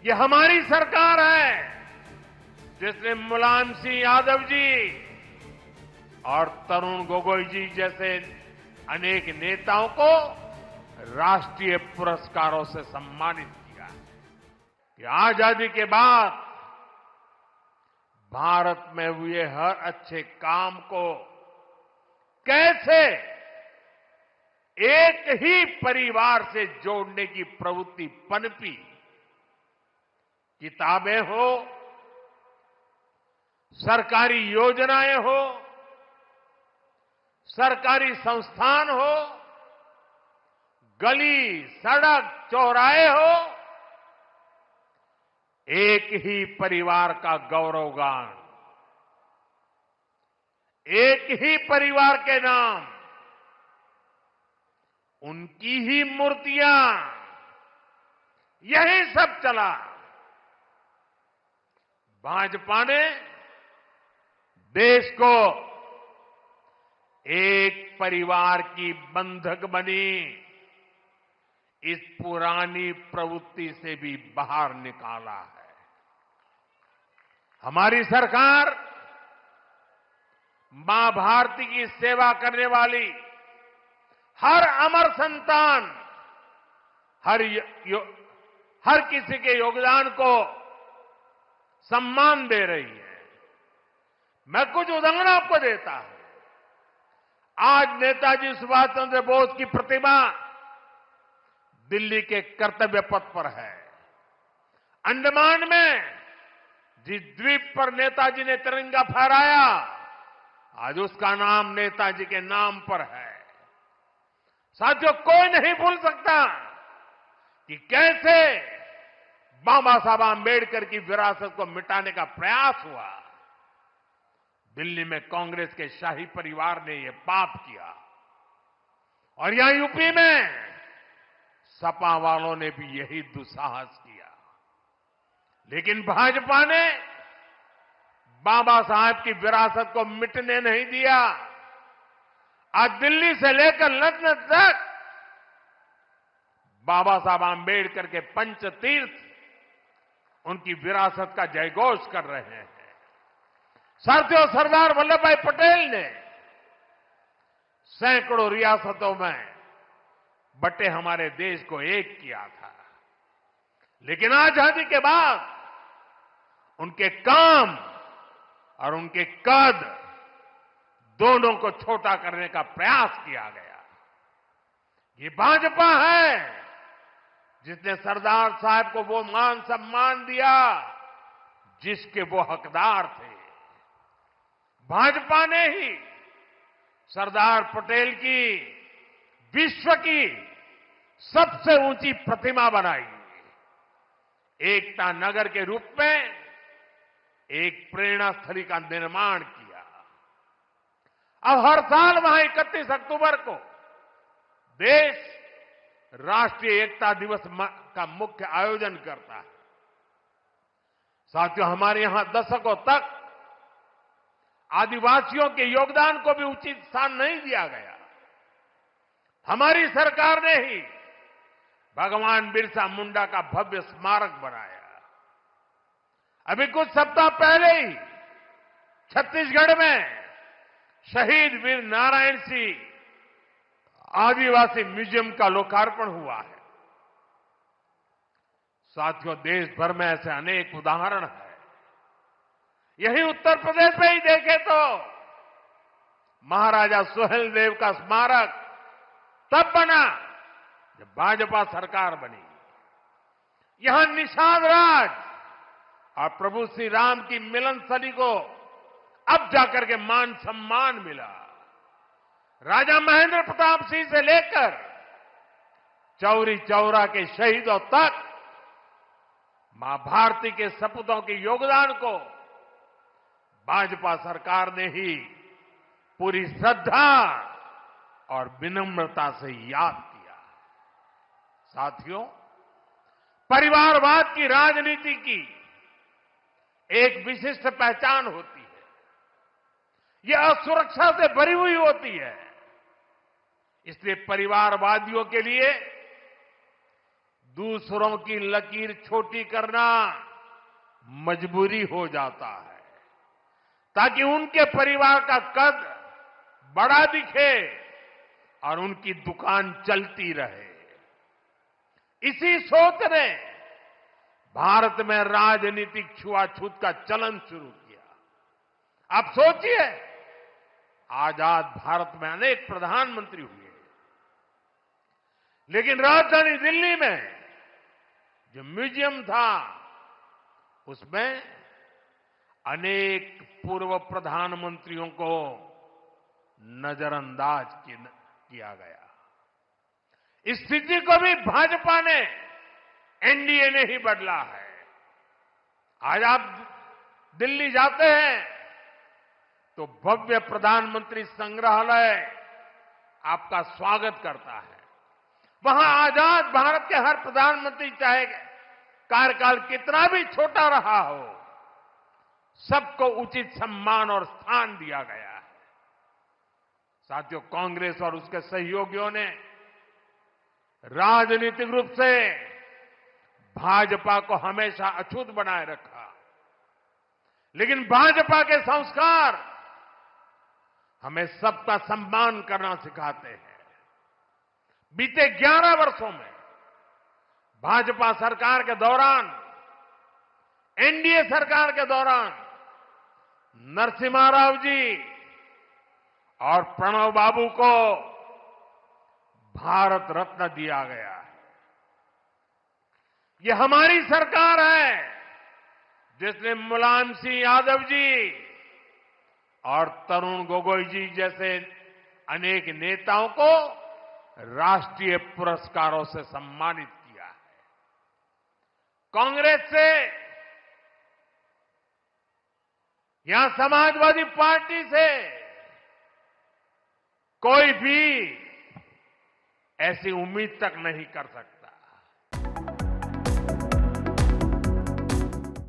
ये हमारी सरकार है जिसने मुलायम सिंह यादव जी और तरुण गोगोई जी जैसे अनेक नेताओं को राष्ट्रीय पुरस्कारों से सम्मानित किया है कि आजादी के बाद भारत में हुए हर अच्छे काम को कैसे एक ही परिवार से जोड़ने की प्रवृत्ति पनपी, किताबें हो, सरकारी योजनाएं हो, सरकारी संस्थान हो, गली, सड़क, चौराहे हो, एक ही परिवार का गौरवगान, एक ही परिवार के नाम, उनकी ही मूर्तियां, यही सब चला। भाजपा ने देश को एक परिवार की बंधक बनी इस पुरानी प्रवृत्ति से भी बाहर निकाला है। हमारी सरकार मां भारती की सेवा करने वाली हर अमर संतान, हर किसी के योगदान को सम्मान दे रही है। मैं कुछ उदाहरण आपको देता हूं। आज नेताजी सुभाष चंद्र बोस की प्रतिमा दिल्ली के कर्तव्य पथ पर है। अंडमान में जिस द्वीप पर नेताजी ने तिरंगा फहराया, आज उसका नाम नेताजी के नाम पर है। साथियों, कोई नहीं भूल सकता कि कैसे बाबा साहब आंबेडकर की विरासत को मिटाने का प्रयास हुआ। दिल्ली में कांग्रेस के शाही परिवार ने यह पाप किया और यहां यूपी में सपा वालों ने भी यही दुस्साहस किया। लेकिन भाजपा ने बाबा साहब की विरासत को मिटने नहीं दिया। आज दिल्ली से लेकर लंदन तक बाबा साहब आंबेडकर के पंचतीर्थ उनकी विरासत का जयघोष कर रहे हैं। साथियों, सरदार वल्लभ भाई पटेल ने सैकड़ों रियासतों में बटे हमारे देश को एक किया था। लेकिन आजादी के बाद उनके काम और उनके कद दोनों को छोटा करने का प्रयास किया गया। ये भाजपा है जिसने सरदार साहब को वो मान सम्मान दिया जिसके वो हकदार थे। भाजपा ने ही सरदार पटेल की विश्व की सबसे ऊंची प्रतिमा बनाई, एकता नगर के रूप में एक प्रेरणा स्थली का निर्माण किया। अब हर साल वहां 31 अक्टूबर को देश राष्ट्रीय एकता दिवस का मुख्य आयोजन करता है। साथियों, हमारे यहां दशकों तक आदिवासियों के योगदान को भी उचित स्थान नहीं दिया गया। हमारी सरकार ने ही भगवान बिरसा मुंडा का भव्य स्मारक बनाया। अभी कुछ सप्ताह पहले ही छत्तीसगढ़ में शहीद वीर नारायण सिंह आदिवासी म्यूजियम का लोकार्पण हुआ है। साथियों, देश भर में ऐसे अनेक उदाहरण हैं। यही उत्तर प्रदेश में ही देखें तो महाराजा सुहेलदेव का स्मारक तब बना जब भाजपा सरकार बनी। यहां निषाद राज और प्रभु श्री राम की मिलन स्थली को अब जाकर के मान सम्मान मिला। राजा महेंद्र प्रताप सिंह से लेकर चौरी चौरा के शहीदों तक मां भारती के सपूतों के योगदान को भाजपा सरकार ने ही पूरी श्रद्धा और विनम्रता से याद किया। साथियों, परिवारवाद की राजनीति की एक विशिष्ट पहचान होती है। यह असुरक्षा से भरी हुई होती है। इसलिए परिवारवादियों के लिए दूसरों की लकीर छोटी करना मजबूरी हो जाता है, ताकि उनके परिवार का कद बड़ा दिखे और उनकी दुकान चलती रहे। इसी सोच ने भारत में राजनीतिक छुआछूत का चलन शुरू किया। आप सोचिए, आजाद भारत में अनेक प्रधानमंत्री हुए, लेकिन राजधानी दिल्ली में जो म्यूजियम था उसमें अनेक पूर्व प्रधानमंत्रियों को नजरअंदाज किया गया। इस स्थिति को भी भाजपा ने, एनडीए ने ही बदला है। आज आप दिल्ली जाते हैं तो भव्य प्रधानमंत्री संग्रहालय आपका स्वागत करता है। वहां आजाद भारत के हर प्रधानमंत्री, चाहे कार्यकाल कितना भी छोटा रहा हो, सबको उचित सम्मान और स्थान दिया गया है। साथियों, कांग्रेस और उसके सहयोगियों ने राजनीतिक रूप से भाजपा को हमेशा अछूत बनाए रखा, लेकिन भाजपा के संस्कार हमें सबका सम्मान करना सिखाते हैं। बीते 11 वर्षों में भाजपा सरकार के दौरान, एनडीए सरकार के दौरान नरसिम्हा राव जी और प्रणब बाबू को भारत रत्न दिया गया है। ये हमारी सरकार है जिसने मुलायम सिंह यादव जी और तरुण गोगोई जी जैसे अनेक नेताओं को राष्ट्रीय पुरस्कारों से सम्मानित किया है। कांग्रेस से, यहां समाजवादी पार्टी से कोई भी ऐसी उम्मीद तक नहीं कर सकता।